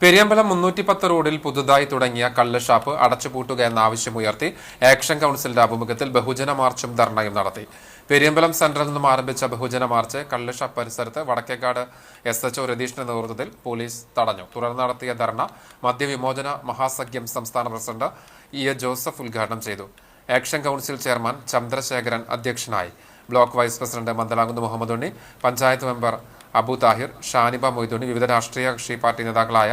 പെരിയമ്പലം 310 റോഡിൽ പുതുതായി തുടങ്ങിയ കള്ള് ഷാപ്പ് അടച്ചുപൂട്ടുക എന്ന ആവശ്യമുയർത്തി ആക്ഷൻ കൌൺസിലിന്റെ ആഭിമുഖ്യത്തിൽ ബഹുജന മാർച്ചും ധർണയും നടത്തി. പെരിയമ്പലം സെന്ററിൽ നിന്നും ആരംഭിച്ച ബഹുജന മാർച്ച് കള്ള് ഷാപ്പ് പരിസരത്ത് വടക്കേക്കാട് SHO രതീഷിന്റെ നേതൃത്വത്തിൽ പോലീസ് തടഞ്ഞു. തുടർന്ന് നടത്തിയ ധർണ മദ്യവിമോചന മഹാസഖ്യം സംസ്ഥാന പ്രസിഡന്റ് E.A. ജോസഫ് ഉദ്ഘാടനം ചെയ്തു. ആക്ഷൻ കൌൺസിൽ ചെയർമാൻ ചന്ദ്രശേഖരൻ അധ്യക്ഷനായി. Block vice president Mandalakunnu Muhammad Unni, panchayat member Abu Thahir, Shaniba Moidunni, വിവിധ രാഷ്ട്രീയ കക്ഷി പാർട്ടി നേതാക്കളായ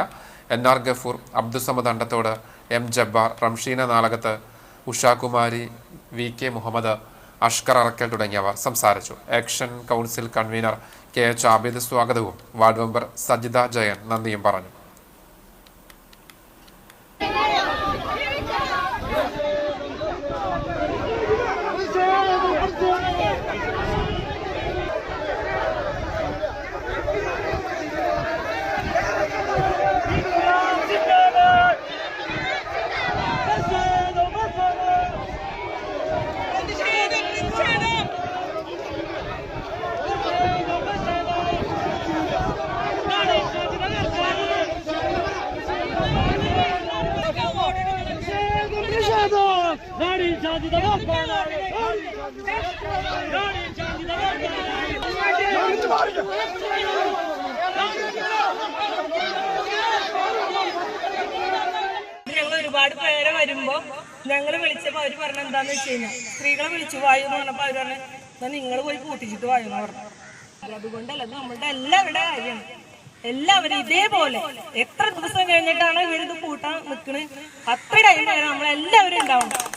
NR Gafoor, Abdussamad Andathode, M Jabbar, Ramsheena Nalakath, Ushakumari, VK Muhammad, Ashkar Arakkal തുടങ്ങിയവർ സംസാരിച്ചു. Action council convener KH Abid സ്വാഗതവും വാർഡ് മെമ്പർ സജിത ജയൻ നന്ദിയും പറഞ്ഞു. ഒരുപാട് പേരെ വരുമ്പോ ഞങ്ങൾ വിളിച്ചപ്പോ അവര് പറഞ്ഞ എന്താന്ന് വെച്ച് കഴിഞ്ഞാൽ സ്ത്രീകളെ വിളിച്ചു വായു എന്ന് പറഞ്ഞപ്പോ അവര് പറഞ്ഞു എന്നാ നിങ്ങൾ പോയി കൂട്ടിച്ചിട്ട് വായു എന്ന് പറഞ്ഞു. അതുകൊണ്ടല്ല, നമ്മളുടെ എല്ലാവരുടെ കാര്യമാണ്. എല്ലാവരും ഇതേപോലെ എത്ര ദിവസം കഴിഞ്ഞിട്ടാണ് ഇവരിത് കൂട്ടാൻ നിൽക്കുന്നത്, അത്ര ടൈം നമ്മളെല്ലാവരും ഉണ്ടാവണം.